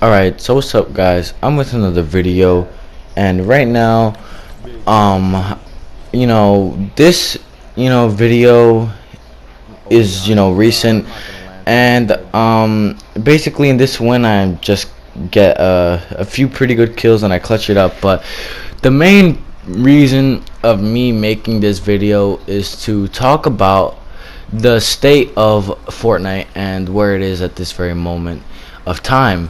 Alright, so what's up guys? I'm with another video, and right now, this, video is, recent, and basically in this win I just get a few pretty good kills and I clutch it up. But the main reason of me making this video is to talk about the state of Fortnite and where it is at this very moment of time.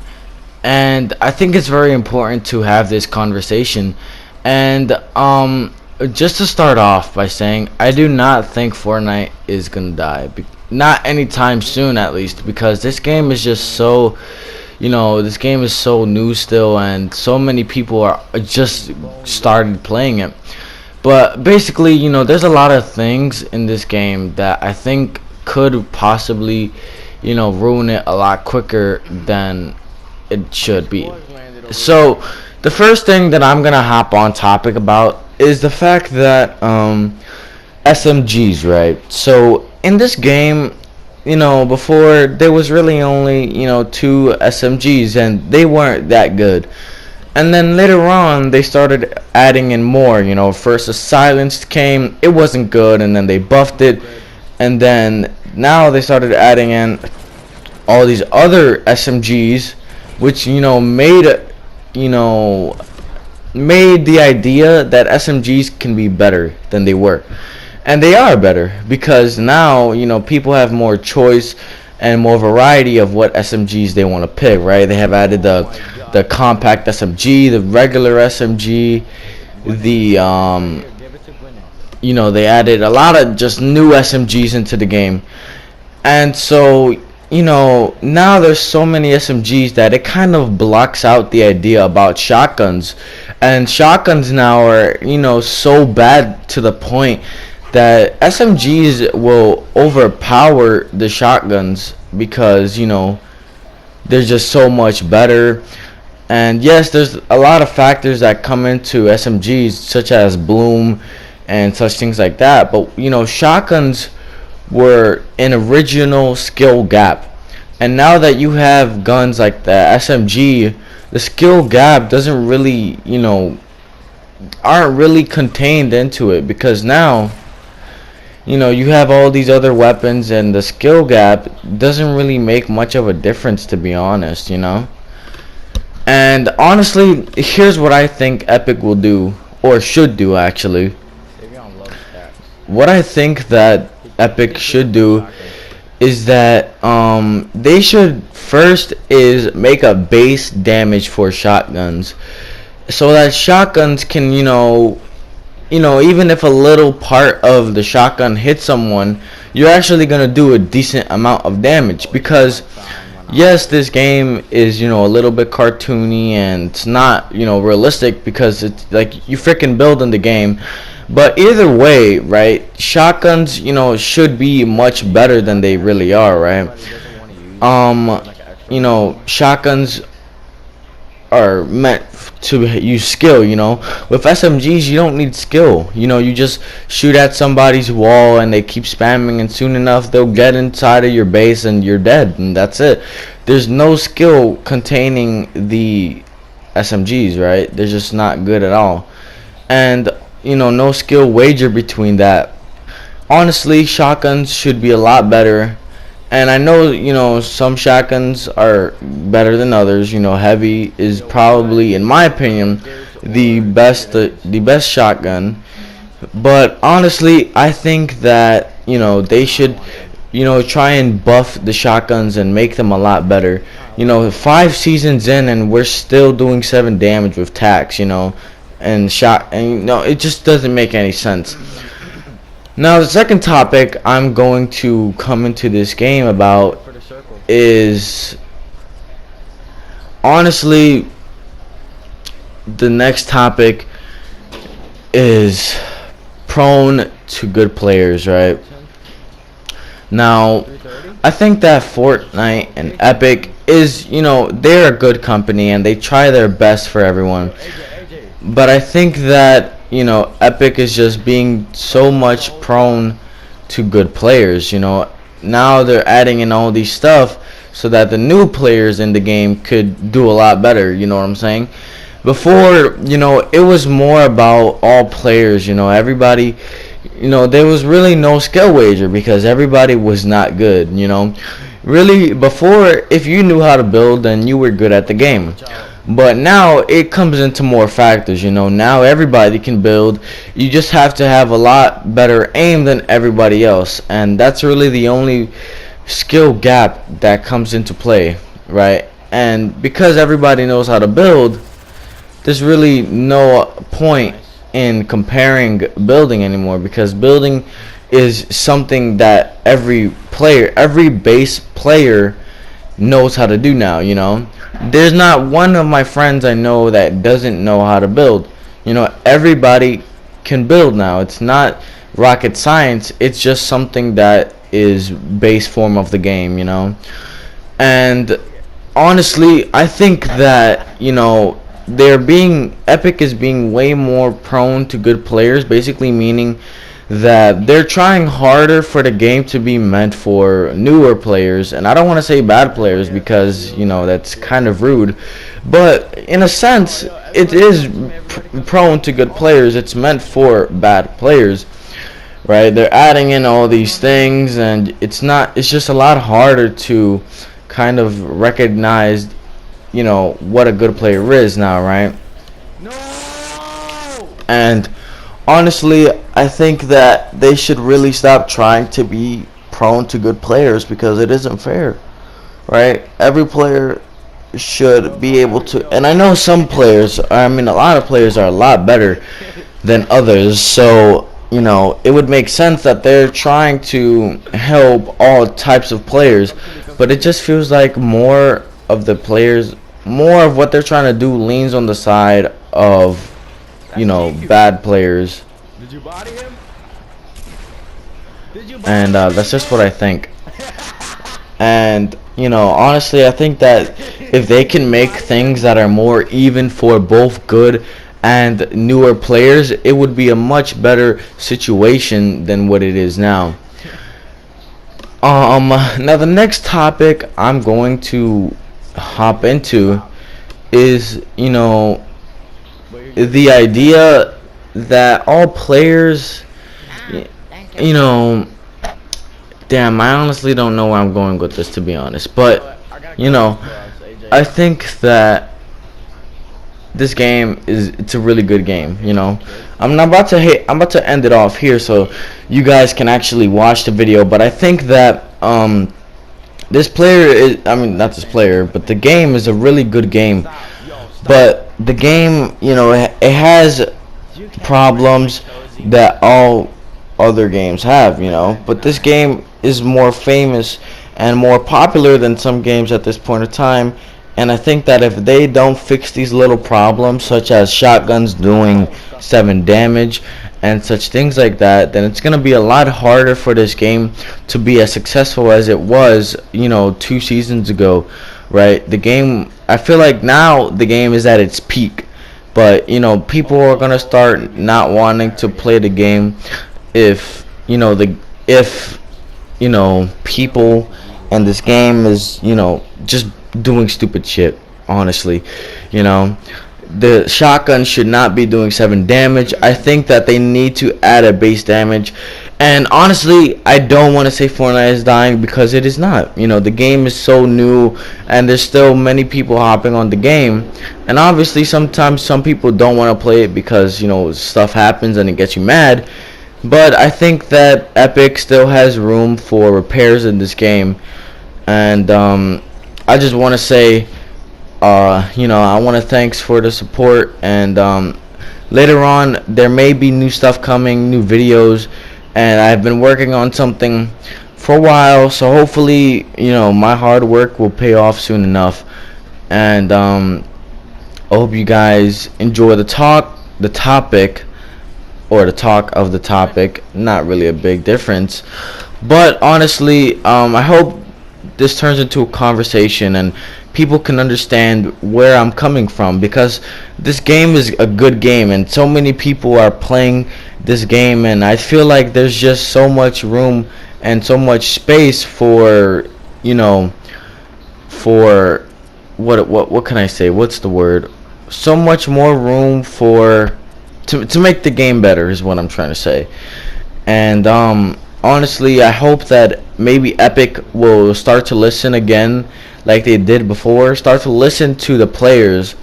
And I think it's very important to have this conversation. And just to start off by saying, I do not think Fortnite is gonna die, not anytime soon at least, because this game is just so, this game is so new still, and so many people are just started playing it. But basically, there's a lot of things in this game that I think could possibly, ruin it a lot quicker than it should be. So the first thing that I'm gonna hop on topic about is the fact that SMGs, right? So in this game, before there was really only two SMGs, and they weren't that good. And then later on they started adding in more. First the silenced came, it wasn't good, and then they buffed it, and then now they started adding in all these other SMGs, which made the idea that SMGs can be better than they were. And they are better because now people have more choice and more variety of what SMGs they want to pick, right? They have added the compact SMG, the regular SMG, the they added a lot of just new SMGs into the game. And so now there's so many SMGs that it kind of blocks out the idea about shotguns. And shotguns now are so bad to the point that SMGs will overpower the shotguns because they're just so much better. And yes, there's a lot of factors that come into SMGs, such as bloom and such things like that. But shotguns were an original skill gap, and now that you have guns like the SMG, the skill gap doesn't really aren't really contained into it, because now you have all these other weapons, and the skill gap doesn't really make much of a difference, to be honest. And honestly, here's what I think Epic will do, or should do actually. What I think that Epic should do is that they should first is make a base damage for shotguns, so that shotguns can even if a little part of the shotgun hits someone, you're actually gonna do a decent amount of damage. Because yes, this game is a little bit cartoony, and it's not realistic, because it's like you freaking build in the game. But either way, right, shotguns should be much better than they really are, right? Shotguns are meant to use skill. With SMGs you don't need skill. You just shoot at somebody's wall and they keep spamming, and soon enough they'll get inside of your base and you're dead, and that's it. There's no skill containing the SMGs, right? They're just not good at all. And no skill wager between that. Honestly, shotguns should be a lot better. And I know some shotguns are better than others. Heavy is probably, in my opinion, the best shotgun. But honestly, I think that they should try and buff the shotguns and make them a lot better. 5 seasons in and we're still doing 7 damage with tax, and it just doesn't make any sense. Now the second topic I'm going to come into this game about is, honestly, the next topic is prone to good players, right? Now I think that Fortnite and Epic is they're a good company and they try their best for everyone. But I think that Epic is just being so much prone to good players. Now they're adding in all these stuff so that the new players in the game could do a lot better. You know what I'm saying? Before, it was more about all players. Everybody, there was really no skill wager because everybody was not good. Really, before, if you knew how to build, then you were good at the game. But now it comes into more factors. Now everybody can build. You just have to have a lot better aim than everybody else, and that's really the only skill gap that comes into play, right? And because everybody knows how to build, there's really no point in comparing building anymore, because building is something that every base player knows how to do now. There's not one of my friends I know that doesn't know how to build. Everybody can build now. It's not rocket science. It's just something that is base form of the game. And honestly, I think that Epic is being way more prone to good players, basically meaning that they're trying harder for the game to be meant for newer players. And I don't want to say bad players, because that's kind of rude, but in a sense it is prone to good players. It's meant for bad players, right? They're adding in all these things, and it's just a lot harder to kind of recognize what a good player is now, right? And honestly, I think that they should really stop trying to be prone to good players, because it isn't fair, right? Every player should be able to, and I know some players, a lot of players are a lot better than others, so it would make sense that they're trying to help all types of players, but it just feels like more of what they're trying to do leans on the side of bad players. Did you body him? And that's just what I think. And honestly, I think that if they can make things that are more even for both good and newer players, it would be a much better situation than what it is now. Now the next topic I'm going to hop into is the idea that all players, damn, I honestly don't know where I'm going with this, to be honest, but I think that this game it's a really good game. I'm about to end it off here so you guys can actually watch the video, but I think that this player is, not this player, but the game is a really good game. But the game, it has problems that all other games have, but this game is more famous and more popular than some games at this point in time. And I think that if they don't fix these little problems, such as shotguns doing 7 damage and such things like that, then it's going to be a lot harder for this game to be as successful as it was 2 seasons ago, right? The game, I feel like now the game is at its peak, but people are going to start not wanting to play the game if people and this game is just doing stupid shit. Honestly, the shotgun should not be doing 7 damage. I think that they need to add a base damage. And honestly, I don't want to say Fortnite is dying, because it is not. The game is so new and there's still many people hopping on the game, and obviously sometimes some people don't want to play it because stuff happens and it gets you mad. But I think that Epic still has room for repairs in this game. And I just want to say, I want to thanks for the support. And later on, there may be new stuff coming, new videos. And I've been working on something for a while. So hopefully, my hard work will pay off soon enough. And I hope you guys enjoy the topic. Or the talk of the topic. Not really a big difference, but honestly, I hope this turns into a conversation and people can understand where I'm coming from, because this game is a good game and so many people are playing this game, and I feel like there's just so much room and so much space for for what can I say? What's the word? So much more room for to make the game better is what I'm trying to say. And honestly, I hope that maybe Epic will start to listen again like they did before, start to listen to the players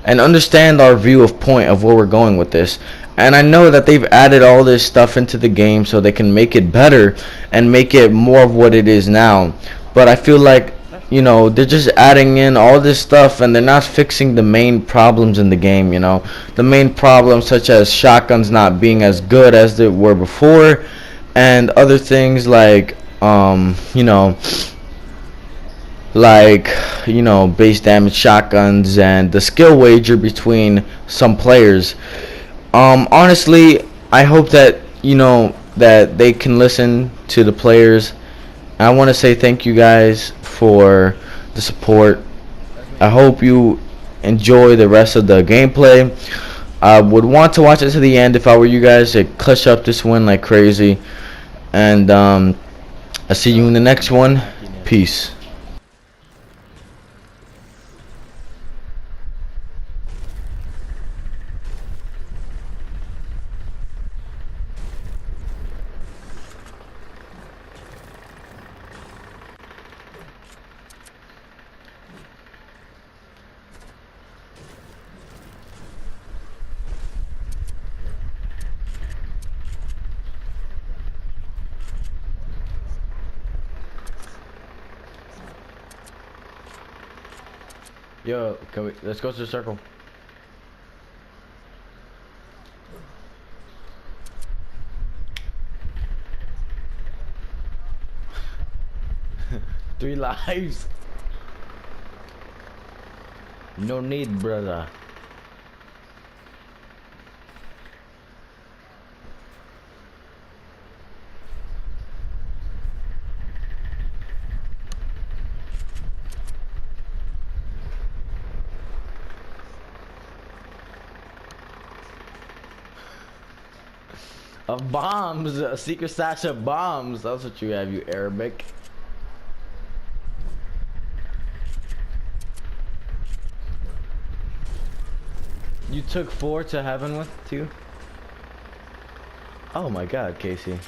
and understand our view of point of where we're going with this. And I know that they've added all this stuff into the game so they can make it better and make it more of what it is now. But I feel like, they're just adding in all this stuff and they're not fixing the main problems in the game, the main problems such as shotguns not being as good as they were before, and other things like base damage shotguns and the skill wager between some players. Honestly, I hope that that they can listen to the players. I want to say thank you guys for the support. I hope you enjoy the rest of the gameplay. I would want to watch it to the end if I were you guys, to clutch up this win like crazy. And I'll see you in the next one. Peace. Yo, let's go to the circle. Three lives. No need, brother. Of bombs, a secret stash of bombs. That's what you have, you Arabic. You took 4 to heaven with you? Oh my god, Casey.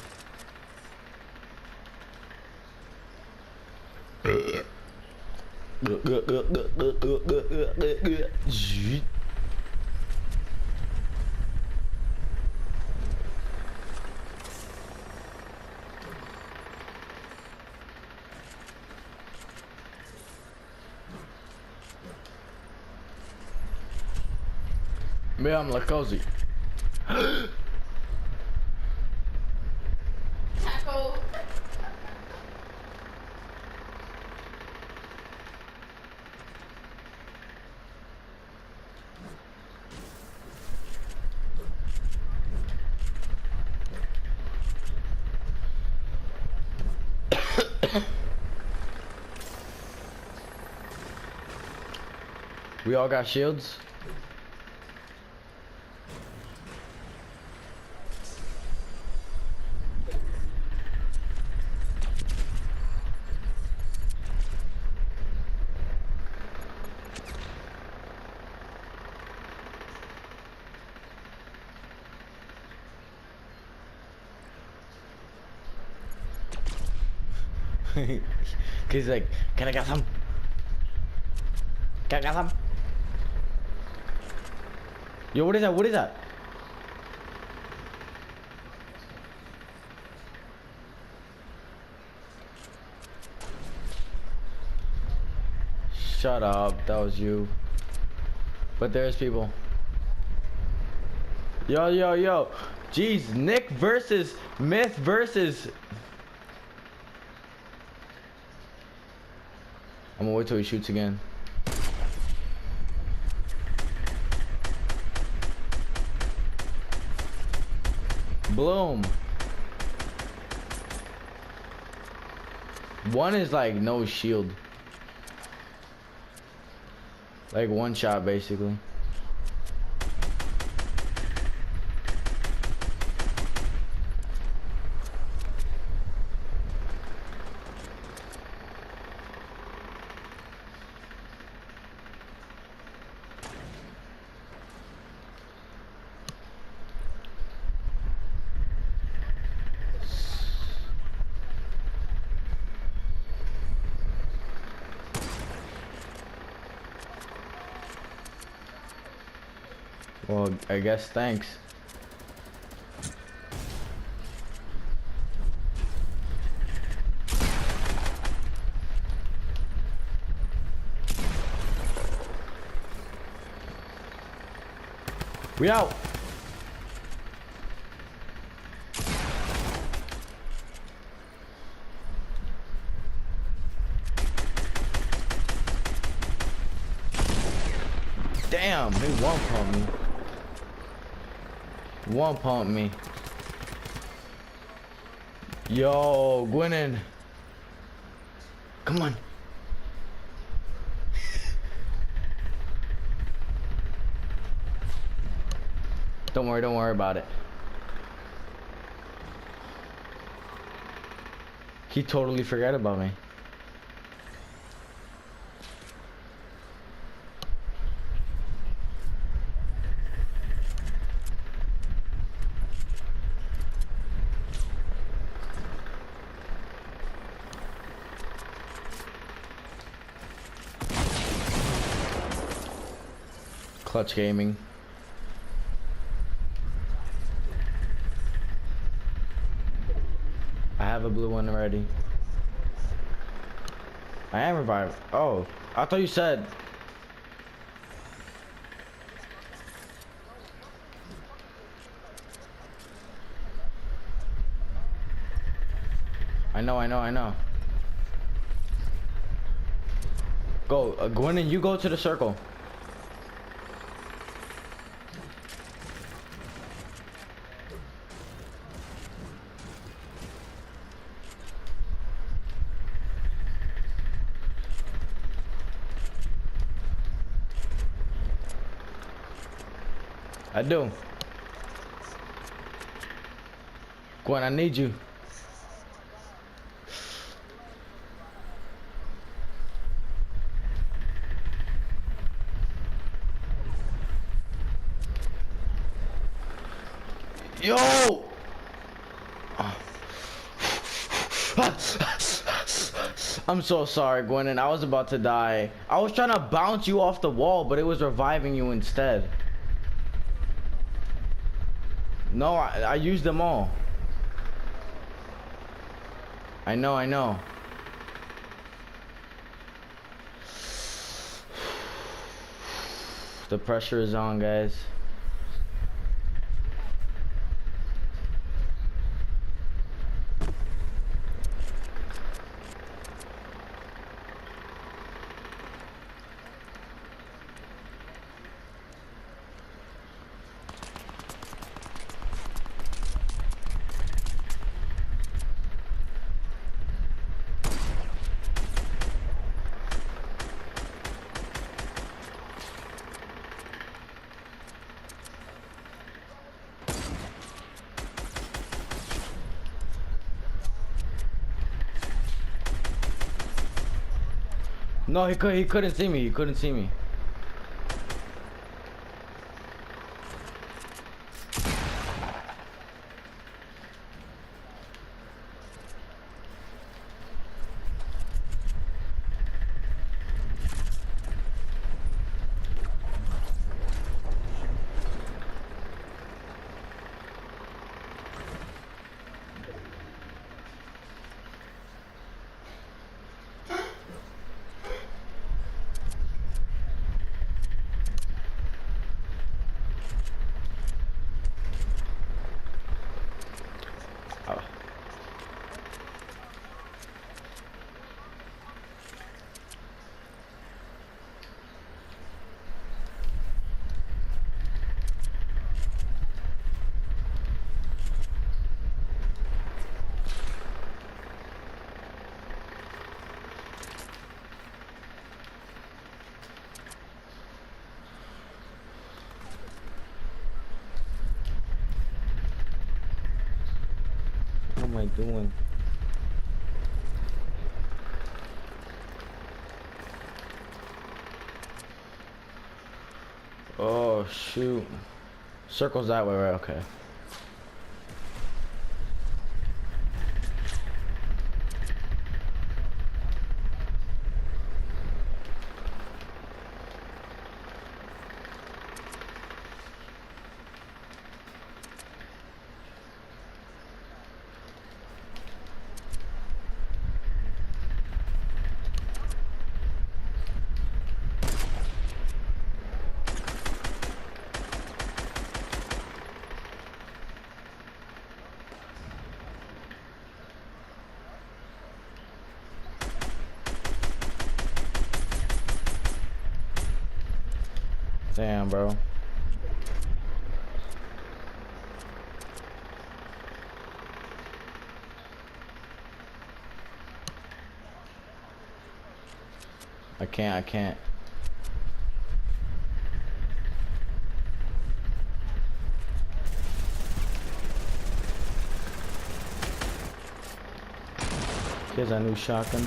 I'm like cozy. Taco. We all got shields. He's like, can I get some? Can I get some? Yo, what is that? What is that? Shut up, that was you. But there's people. Yo, yo, yo. Jeez, Nick versus Myth versus. I'm gonna wait till he shoots again. Bloom. One is like no shield. Like one shot basically. Well, I guess thanks. We out. Damn, he one pump me. One pump me. Yo, Gwinnen. Come on. Don't worry about it. He totally forgot about me. Clutch gaming. I have a blue one already. I am revived. Oh, I thought you said. I know. Go, Gwen, you go to the circle. I do. Gwen, I need you. Yo! I'm so sorry, Gwen. I was about to die. I was trying to bounce you off the wall, but it was reviving you instead. No, I used them all. I know. The pressure is on, guys. No, he couldn't see me. He couldn't see me. What am I doing? Oh shoot. Circle's that way, right? Okay. Damn, bro. I can't. Here's our new shotgun.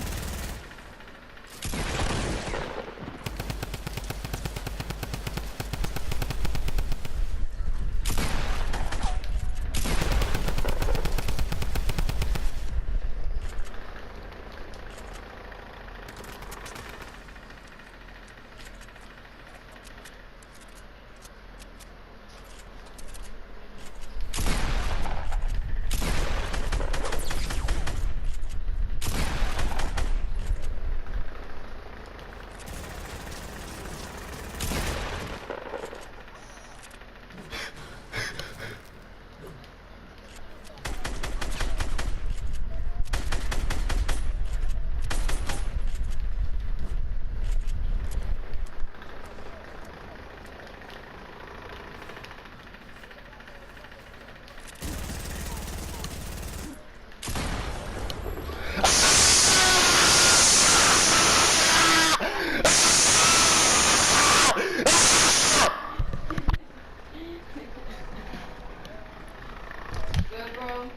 Good, bro.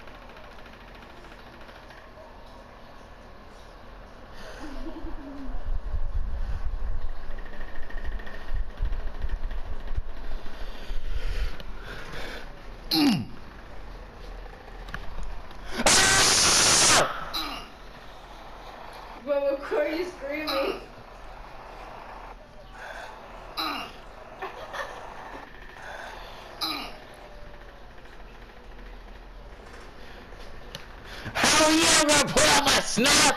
Bro, of course you're screaming. Hell yeah, I'm gonna put on my snap!